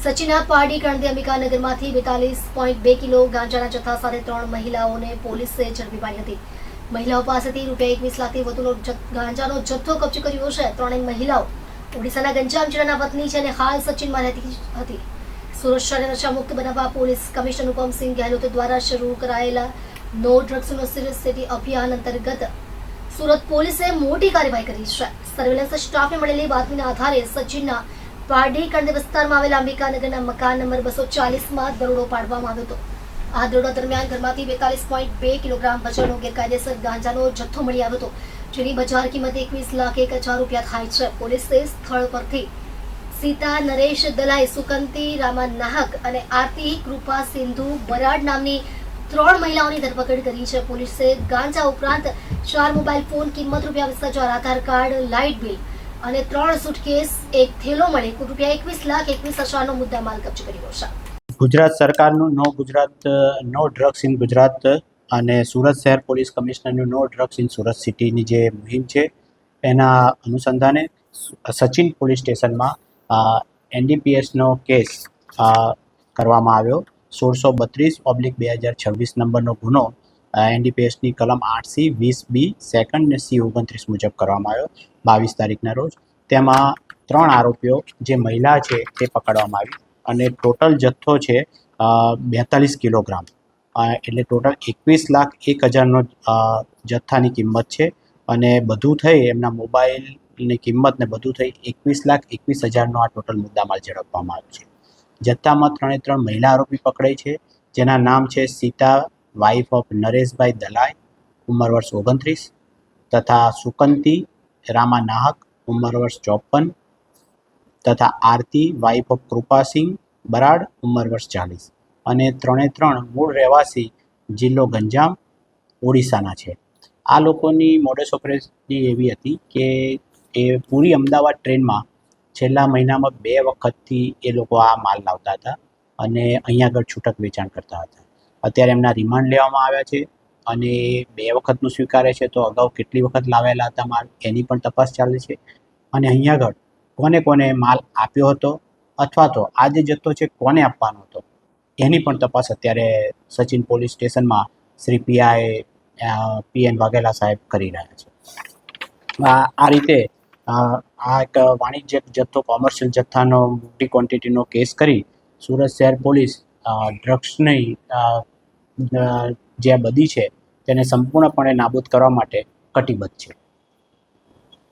સચિના Pardi કણદી અંબિકાનગરમાંથી 42.2 kilo ગાંજાના જથ્થા સાથે 3 મહિલાઓને પોલીસે ઝડપી પાડી હતી. મહિલાઓ પાસેથી ₹21 લાખથી વધુનો ગાંજાનો જથ્થો કબજે કર્યો છે. ત્રણેય મહિલાઓ ઓડિશાના ગંજામ જિલ્લાના વતની છે અને હાલ સચિનમાં રહેતી હતી. સુરત શહેરને નશામુક્ત બનાવવા પોલીસ કમિશનર હુકમસિંહ ગેહલોત દ્વારા શરૂ કરાયેલા નો ડ્રગ્સ યુનિવર્સિટી અભિયાન અંતર્ગત સુરત પોલીસે મોટી કાર્યવાહી કરી છે. સર્વેલન્સ સ્ટાફને મળેલી બાતમીના આધારે સચિનના પારડી કણદી વિસ્તારમાં આવેલા અંબિકાનગરના મકાન નંબર 240માં દરોડો પાડવામાં આવ્યો હતો. આ દરોડા દરમિયાન ઘરમાંથી 42.2 કિલોગ્રામ વજનનો ગેરકાયદેસર ગાંજાનો જથ્થો મળી આવ્યો હતો, જેની બજાર કિંમત ₹21,01,000 થાય છે. પોલીસે સ્થળ પરથી સીતા નરેશ દલાઈ, સુકંતી રામા નાહક અને આરતી કૃપા સિંધુ બરાડ નામની 3 મહિલાઓની ધરપકડ કરી છે. પોલીસે ગાંજા ઉપરાંત 4 મોબાઈલ ફોન, કિંમત ₹20,000, આધાર કાર્ડ, લાઇટ બિલ અને 3 સુટકેસ, એક થેલો મળી કુલ ₹21,21,000નો મુદ્દામાલ કબજે કર્યો છે. ગુજરાત સરકારનું નો ડ્રગ્સ ઇન ગુજરાત અને સુરત શહેર પોલીસ કમિશનરનું નો ડ્રગ્સ ઇન સુરત સિટીની જે મુહિમ છે એના અનુસંધાને સચિન પોલીસ સ્ટેશનમાં NDPSનો કેસ કરવામાં આવ્યો. 1632/2026 નંબરનો ગુનો NDPSની કલમ 8C, 20B, સેકન્ડ અને C29 મુજબ કરવામાં આવ્યો 22 તારીખના રોજ. તેમાં 3 આરોપીઓ જે મહિલા છે તે પકડવામાં આવી અને ટોટલ જથ્થો છે 42 કિલોગ્રામ, એટલે ટોટલ 21,01,000નો જથ્થાની કિંમત છે અને બધું થઈ એમના મોબાઈલની કિંમત ને બધું થઈ 21,21,000નો આ ટોટલ મુદ્દામાલ ઝડપવામાં આવ્યો છે. જથ્થામાં 3 મહિલા આરોપી પકડાઈ છે, જેના નામ છે સીતા વાઇફ ઓફ નરેશભાઈ દલાઈ, ઉંમર વર્ષ 29, તથા સુકંતી રામા નાહક, ઉંમર વર્ષ 54, તથા આરતી વાઇફ ઓફ કૃપાસિંહ બરાડ, ઉંમર વર્ષ 40 અને 3 મૂળ રહેવાસી જિલ્લો ગંજામ ઓડિશાના છે. આ લોકોની મોડસ ઓપરેન્ડી એવી હતી કે એ પૂરી અમદાવાદ ટ્રેનમાં છેલ્લા મહિનામાં 2 વખતથી એ લોકો આ માલ લાવતા હતા અને અહીંયા આગળ છૂટક વેચાણ કરતા હતા. અત્યારે એમના રિમાન્ડ લેવામાં આવ્યા છે અને 2 વખતનું સ્વીકારે છે, તો અગાઉ કેટલી વખત લાવેલા હતા માલ એની પણ તપાસ ચાલે છે અને અહીંયા આગળ કોને માલ આપ્યો હતો અથવા તો આ જે જથ્થો છે કોને આપવાનો હતો એની પણ તપાસ અત્યારે સચિન પોલીસ સ્ટેશનમાં શ્રી PN વાઘેલા સાહેબ કરી રહ્યા છે. આ રીતે આ એક વાણિજ્યક જથ્થો, કોમર્શિયલ જથ્થાનો મોટી ક્વોન્ટિટીનો કેસ કરી સુરત શહેર પોલીસ ડ્રગ્સની જે બધી છે તેને સંપૂર્ણપણે નાબૂદ કરવા માટે કટિબદ્ધ છે.